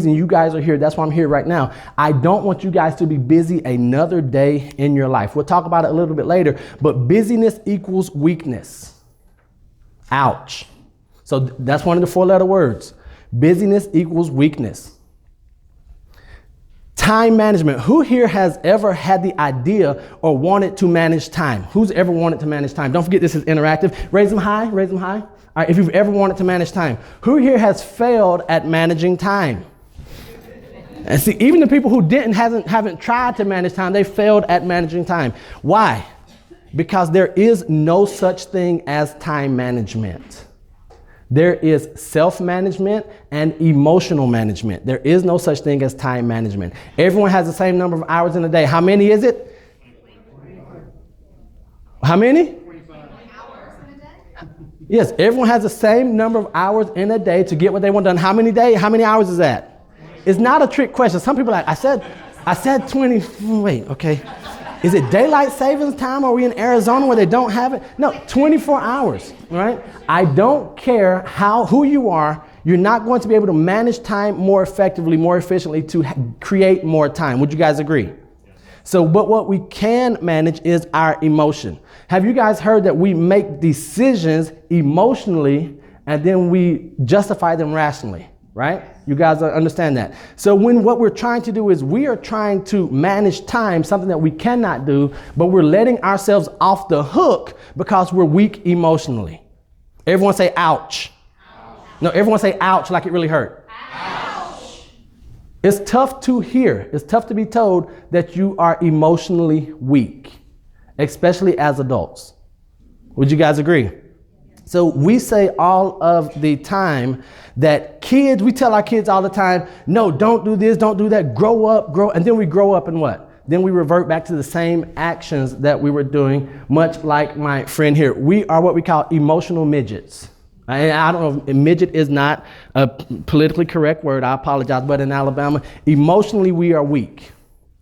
You guys are here. That's why I'm here right now. I don't want you guys to be busy another day in your life. We'll talk about it a little bit later, but busyness equals weakness. Ouch. So that's one of the 4-letter words. Busyness equals weakness. Time management. Who here has ever had the idea or wanted to manage time? Who's ever wanted to manage time? Don't forget this is interactive. Raise them high, raise them high. All right, if you've ever wanted to manage time. Who here has failed at managing time? And see, even the people who haven't tried to manage time, they failed at managing time. Why? Because there is no such thing as time management. There is self-management and emotional management. There is no such thing as time management. Everyone has the same number of hours in a day. How many is it? How many? 25 hours in a day? Yes, everyone has the same number of hours in a day to get what they want done. How many hours is that? It's not a trick question. Some people are like, I said 20, wait, okay. Is it daylight savings time? Are we in Arizona where they don't have it? No, 24 hours, right? I don't care who you are. You're not going to be able to manage time more effectively, more efficiently to create more time. Would you guys agree? So, but what we can manage is our emotion. Have you guys heard that we make decisions emotionally and then we justify them rationally? Right? You guys understand that. So what we're trying to do is we are trying to manage time, something that we cannot do, but we're letting ourselves off the hook because we're weak emotionally. Everyone say ouch. Ouch. No, everyone say ouch like it really hurt. Ouch. It's tough to hear. It's tough to be told that you are emotionally weak, especially as adults. Would you guys agree? So we say all of the time that we tell our kids all the time, no, don't do this, don't do that, grow up, and then we grow up and what? Then we revert back to the same actions that we were doing, much like my friend here. We are what we call emotional midgets. I don't know if midget is not a politically correct word, I apologize, but in Alabama, emotionally we are weak,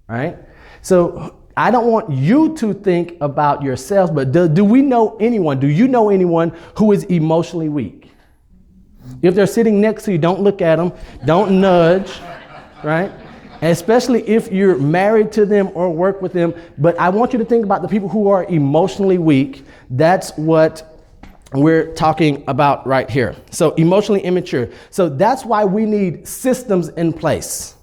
right? So I don't want you to think about yourselves, but do we know anyone? Do you know anyone who is emotionally weak? If they're sitting next to you, don't look at them, don't nudge, right? And especially if you're married to them or work with them. But I want you to think about the people who are emotionally weak. That's what we're talking about right here. So emotionally immature. So that's why we need systems in place.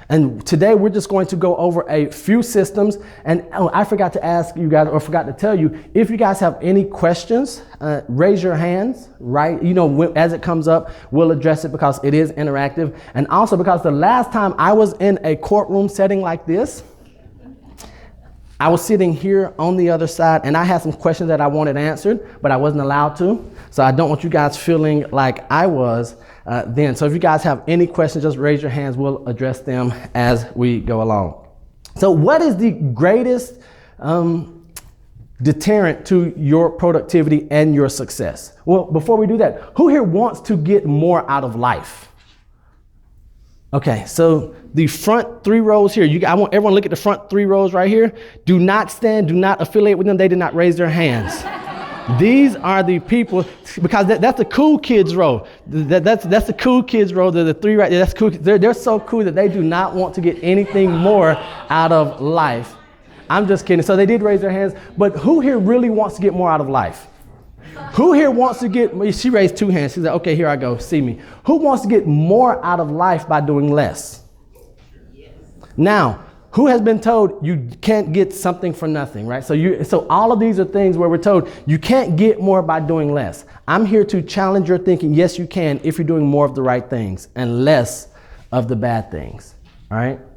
And today we're just going to go over a few systems. And I forgot to ask you guys, or forgot to tell you, if you guys have any questions, raise your hands, right? As it comes up, we'll address it because it is interactive. And also because the last time I was in a courtroom setting like this, I was sitting here on the other side and I had some questions that I wanted answered, but I wasn't allowed to. So I don't want you guys feeling like I was then. So if you guys have any questions, just raise your hands. We'll address them as we go along. So what is the greatest deterrent to your productivity and your success? Well, before we do that, who here wants to get more out of life? Okay, so the front 3 rows here, I want everyone to look at the front 3 rows right here. Do not stand, do not affiliate with them. They did not raise their hands. These are the people, because that's the cool kids row. That's the cool kids row. The 3 right there, that's cool. They're so cool that they do not want to get anything more out of life. I'm just kidding. So they did raise their hands, but who here really wants to get more out of life? Who here wants to she raised 2 hands. She's like, okay, here I go, see me. Who wants to get more out of life by doing less? Yes. Now, who has been told you can't get something for nothing, right? So all of these are things where we're told you can't get more by doing less. I'm here to challenge your thinking. Yes, you can if you're doing more of the right things and less of the bad things, all right?